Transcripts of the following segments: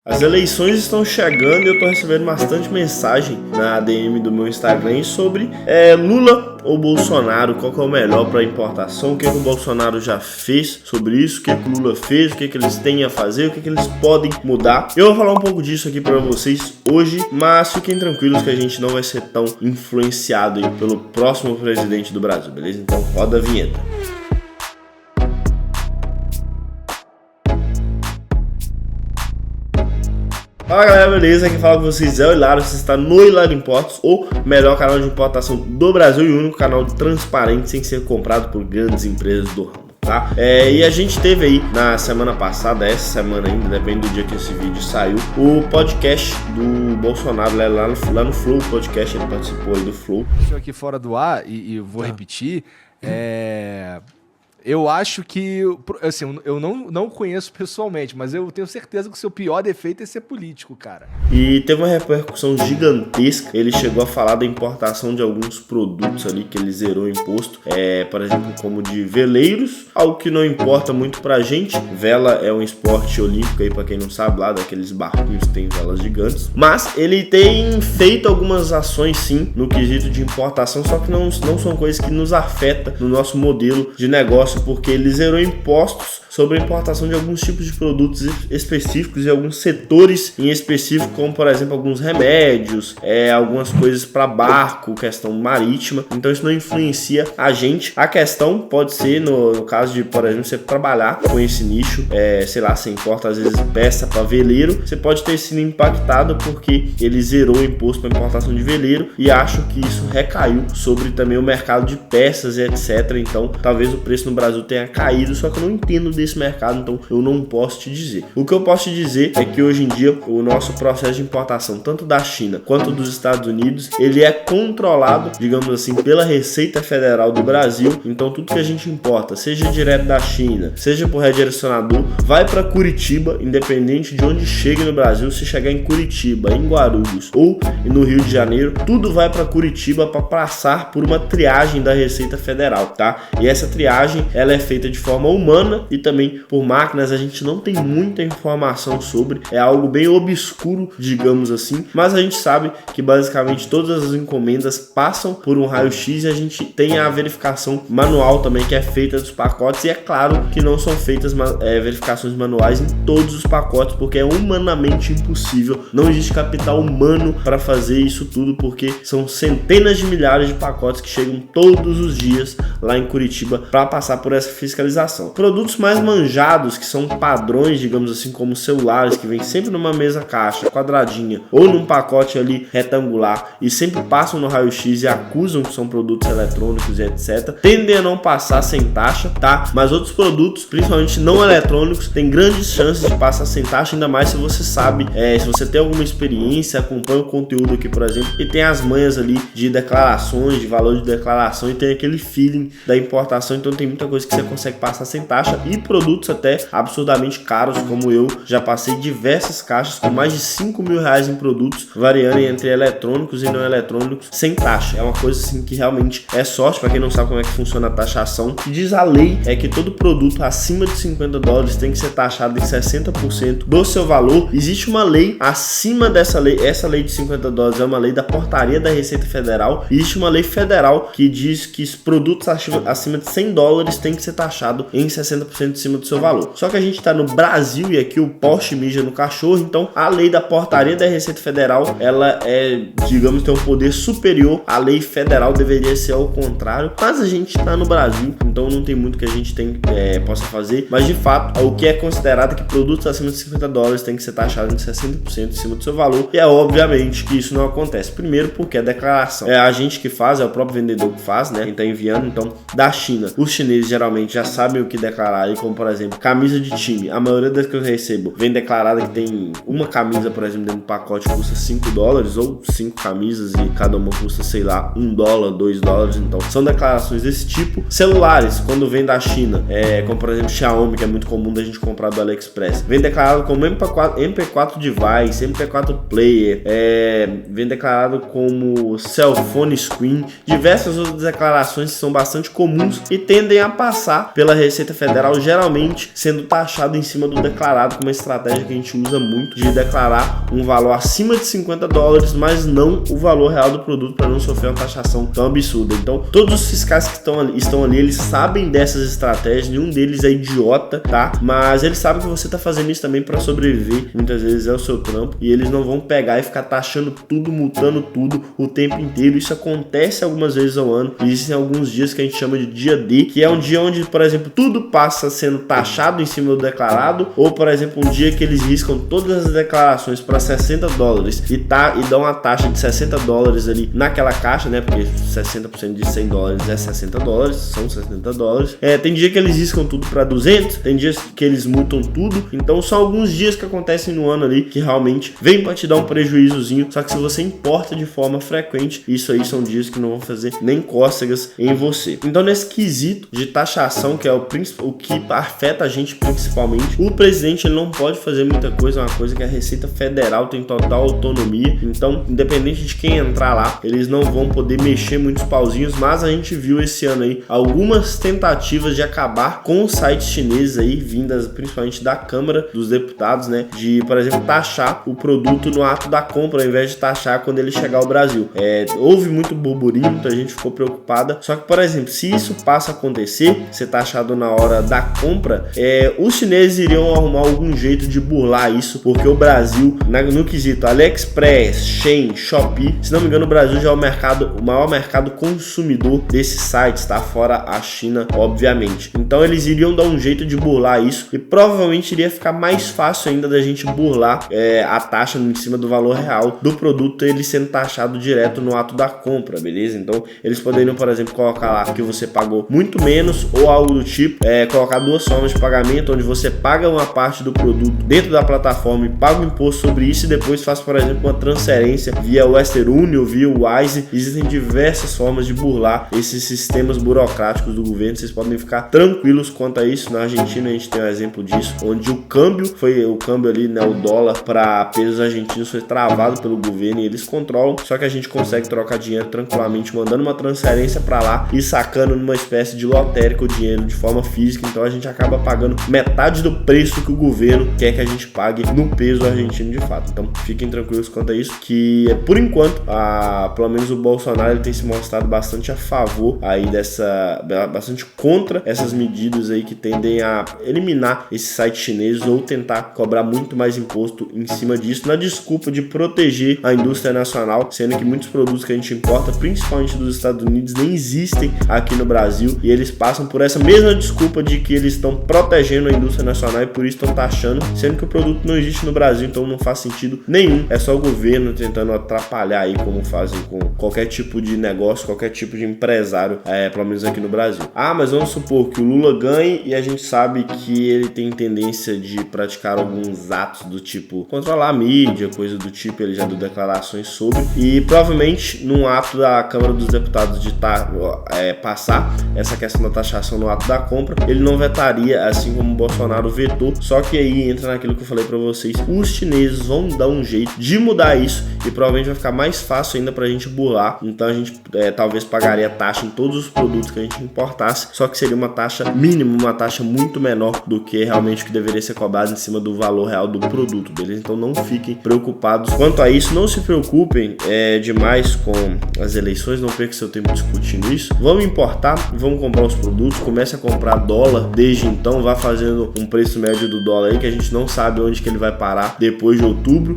As eleições estão chegando e eu tô recebendo bastante mensagem na DM do meu Instagram sobre Lula ou Bolsonaro, qual que é o melhor para importação, o que o Bolsonaro já fez sobre isso, o que o Lula fez, o que eles têm a fazer, o que eles podem mudar. Eu vou falar um pouco disso aqui para vocês hoje, mas fiquem tranquilos que a gente não vai ser tão influenciado aí pelo próximo presidente do Brasil, beleza? Então roda a vinheta. Fala galera, beleza? Quem fala com vocês é o Hilário, você está no Hilário Importos, o melhor canal de importação do Brasil e o único canal transparente sem ser comprado por grandes empresas do ramo, tá? E a gente teve aí na semana passada, essa semana ainda, depende do dia que esse vídeo saiu, o podcast do Bolsonaro lá no Flow Podcast, ele participou aí do Flow. Estou aqui fora do ar e vou repetir, eu acho que, assim, eu não conheço pessoalmente, mas eu tenho certeza que o seu pior defeito é ser político, cara. E teve uma repercussão gigantesca, ele chegou a falar da importação de alguns produtos ali que ele zerou o imposto, por exemplo, como de veleiros, algo que não importa muito pra gente. Vela é um esporte olímpico aí, pra quem não sabe, lá daqueles barquinhos que tem velas gigantes, mas ele tem feito algumas ações sim, no quesito de importação, só que não são coisas que nos afetam no nosso modelo de negócio, porque ele zerou impostos sobre a importação de alguns tipos de produtos específicos e alguns setores em específico, como por exemplo alguns remédios, algumas coisas para barco, questão marítima. Então isso não influencia a gente. A questão pode ser no caso de, por exemplo, você trabalhar com esse nicho, sei lá, você importa às vezes peça para veleiro, você pode ter sido impactado porque ele zerou o imposto para importação de veleiro, e acho que isso recaiu sobre também o mercado de peças e etc. Então talvez o preço no Brasil tenha caído, só que eu não entendo desse mercado, então eu não posso te dizer. O que eu posso te dizer é que hoje em dia o nosso processo de importação, tanto da China quanto dos Estados Unidos, ele é controlado, digamos assim, pela Receita Federal do Brasil. Então tudo que a gente importa, seja direto da China, seja por redirecionador, vai para Curitiba, independente de onde chegue no Brasil. Se chegar em Curitiba, em Guarulhos ou no Rio de Janeiro, tudo vai para Curitiba para passar por uma triagem da Receita Federal, tá? E essa triagem, ela é feita de forma humana e também por máquinas. A gente não tem muita informação sobre, é algo bem obscuro, digamos assim, mas a gente sabe que basicamente todas as encomendas passam por um raio-x e a gente tem a verificação manual também, que é feita dos pacotes, e é claro que não são feitas verificações manuais em todos os pacotes, porque é humanamente impossível, não existe capital humano para fazer isso tudo, porque são centenas de milhares de pacotes que chegam todos os dias lá em Curitiba para passar por essa fiscalização. Produtos mais manjados, que são padrões, digamos assim, como celulares, que vem sempre numa mesa caixa quadradinha ou num pacote ali retangular e sempre passam no raio-x e acusam que são produtos eletrônicos e etc, tendem a não passar sem taxa, tá? Mas outros produtos, principalmente não eletrônicos, tem grandes chances de passar sem taxa, ainda mais se você sabe, se você tem alguma experiência, acompanha o conteúdo aqui, por exemplo, e tem as manhas ali de declarações, de valor de declaração, e tem aquele feeling da importação. Então tem muita coisa que você consegue passar sem taxa, e produtos até absurdamente caros, como eu já passei diversas caixas com mais de 5 mil reais em produtos, variando entre eletrônicos e não eletrônicos, sem taxa. É uma coisa assim que realmente é sorte. Para quem não sabe como é que funciona a taxação, que diz a lei é que todo produto acima de $50 tem que ser taxado em 60% do seu valor. Existe uma lei acima dessa lei, essa lei de $50 é uma lei da portaria da Receita Federal. Existe uma lei federal que diz que os produtos acima de $100 tem que ser taxado em 60% em cima do seu valor. Só que a gente está no Brasil e aqui o poste mija no cachorro, então a lei da portaria da Receita Federal, ela digamos, tem um poder superior à lei federal, deveria ser ao contrário, mas a gente está no Brasil, então não tem muito que a gente possa fazer. Mas de fato, o que é considerado que produtos acima de $50 tem que ser taxado em 60% em cima do seu valor, e é obviamente que isso não acontece. Primeiro porque a declaração é a gente que faz, é o próprio vendedor que faz, né? Quem está enviando. Então da China, os chineses geralmente já sabem o que declarar, como por exemplo camisa de time. A maioria das que eu recebo vem declarada que tem uma camisa, por exemplo, dentro do pacote que custa $5, ou 5 camisas e cada uma custa, sei lá, $1, $2. Então são declarações desse tipo. Celulares, celulares, quando vem da China, como por exemplo Xiaomi, que é muito comum da gente comprar do AliExpress, vem declarado como MP4 device, MP4 player, vem declarado como cell phone screen, diversas outras declarações que são bastante comuns e tendem a passar pela Receita Federal, geralmente sendo taxado em cima do declarado, com uma estratégia que a gente usa muito de declarar um valor acima de $50, mas não o valor real do produto, para não sofrer uma taxação tão absurda. Então todos os fiscais que estão ali, eles sabem dessas estratégias, nenhum deles é idiota, tá? Mas eles sabem que você tá fazendo isso também para sobreviver, muitas vezes é o seu trampo, e eles não vão pegar e ficar taxando tudo, multando tudo o tempo inteiro. Isso acontece algumas vezes ao ano. Existem alguns dias que a gente chama de dia D, que é um dia onde, por exemplo, tudo passa sendo taxado em cima do declarado, ou por exemplo, um dia que eles riscam todas as declarações para $60 e dão uma taxa de $60 ali naquela caixa, né? Porque 60% de $100 é $60, são $60. Tem dia que eles riscam tudo para 200, tem dias que eles multam tudo. Então são alguns dias que acontecem no ano ali que realmente vem para te dar um prejuízozinho. Só que se você importa de forma frequente, isso aí são dias que não vão fazer nem cócegas em você. Então nesse quesito de taxação, que é o que afeta a gente principalmente, o presidente ele não pode fazer muita coisa, é uma coisa que a Receita Federal tem total autonomia. Então, independente de quem entrar lá, eles não vão poder mexer muitos pauzinhos. Mas a gente viu esse ano aí algumas tentativas de acabar com os sites chineses aí, vindas principalmente da Câmara dos Deputados, né? De, por exemplo, taxar o produto no ato da compra, ao invés de taxar quando ele chegar ao Brasil. Houve muito burburinho, muita gente ficou preocupada. Só que, por exemplo, se isso passa a acontecer, ser taxado na hora da compra, os chineses iriam arrumar algum jeito de burlar isso, porque o Brasil, no quesito AliExpress, Shein, Shopee, se não me engano, o Brasil já é o maior mercado consumidor desses sites, tá? Fora a China, obviamente. Então eles iriam dar um jeito de burlar isso, e provavelmente iria ficar mais fácil ainda da gente burlar a taxa em cima do valor real do produto, ele sendo taxado direto no ato da compra, beleza? Então eles poderiam, por exemplo, colocar lá que você pagou muito menos ou algo do tipo, colocar duas formas de pagamento, onde você paga uma parte do produto dentro da plataforma e paga o imposto sobre isso, e depois faz, por exemplo, uma transferência via Western Union, via Wise. Existem diversas formas de burlar esses sistemas burocráticos do governo. Vocês podem ficar tranquilos quanto a isso. Na Argentina a gente tem um exemplo disso, onde o câmbio ali, né, o dólar para pesos argentinos foi travado pelo governo e eles controlam, só que a gente consegue trocar dinheiro tranquilamente, mandando uma transferência para lá e sacando numa espécie de lotérica o dinheiro de forma física. Então a gente acaba pagando metade do preço que o governo quer que a gente pague no peso argentino de fato. Então fiquem tranquilos quanto a isso, que por enquanto, pelo menos o Bolsonaro ele tem se mostrado bastante a favor aí bastante contra essas medidas aí que tendem a eliminar esses sites chineses ou tentar cobrar muito mais imposto em cima disso, na desculpa de proteger a indústria nacional, sendo que muitos produtos que a gente importa, principalmente dos Estados Unidos, nem existem aqui no Brasil, e eles passam por essa mesma desculpa de que eles estão protegendo a indústria nacional e por isso estão taxando, sendo que o produto não existe no Brasil. Então não faz sentido nenhum, é só o governo tentando atrapalhar aí, como fazem com qualquer tipo de negócio, qualquer tipo de empresário, pelo menos aqui no Brasil. Mas vamos supor que o Lula ganhe, e a gente sabe que ele tem tendência de praticar alguns atos do tipo controlar a mídia, coisa do tipo, ele já deu declarações sobre, e provavelmente num ato da Câmara dos Deputados de passar essa questão da taxação no ato da compra, ele não vetaria, assim como o Bolsonaro vetou. Só que aí entra naquilo que eu falei pra vocês, os chineses vão dar um jeito de mudar isso, e provavelmente vai ficar mais fácil ainda pra gente burlar. Então a gente talvez pagaria taxa em todos os produtos que a gente importasse, só que seria uma taxa mínima, uma taxa muito menor do que realmente o que deveria ser cobrado em cima do valor real do produto, beleza? Então não fiquem preocupados quanto a isso, não se preocupem demais com as eleições, não perca seu tempo discutindo isso. Vamos importar, vamos comprar os produtos, comece a comprar dólar desde então, vá fazendo um preço médio do dólar aí, que a gente não sabe onde que ele vai parar depois de outubro,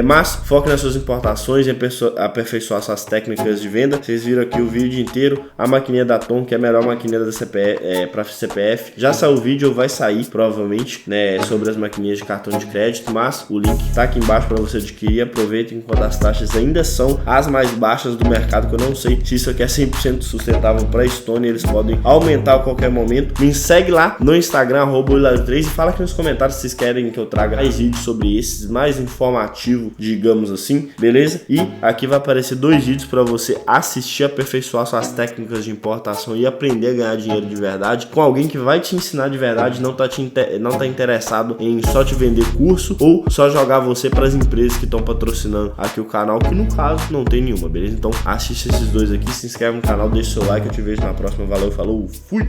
mas foque nas suas importações e aperfeiçoar suas técnicas de venda. Vocês viram aqui o vídeo inteiro, a maquininha da Tom, que é a melhor maquininha da CPF, para CPF, já saiu o vídeo, ou vai sair provavelmente, né, sobre as maquininhas de cartão de crédito, mas o link tá aqui embaixo para você adquirir. Aproveitem enquanto as taxas ainda são as mais baixas do mercado, que eu não sei se isso aqui é 100% sustentável para a Estônia, eles podem aumentar a qualquer momento. Me segue lá no Instagram, @Hilário3, e fala aqui nos comentários se vocês querem que eu traga mais vídeos sobre esses, mais informativo, digamos assim, beleza? E aqui vai aparecer 2 vídeos para você assistir, aperfeiçoar suas técnicas de importação e aprender aprender a ganhar dinheiro de verdade com alguém que vai te ensinar de verdade, não tá interessado em só te vender curso ou só jogar você para as empresas que estão patrocinando aqui o canal, que no caso não tem nenhuma, beleza? Então assiste esses dois aqui, se inscreve no canal, deixa o seu like, eu te vejo na próxima, valeu, falou, fui!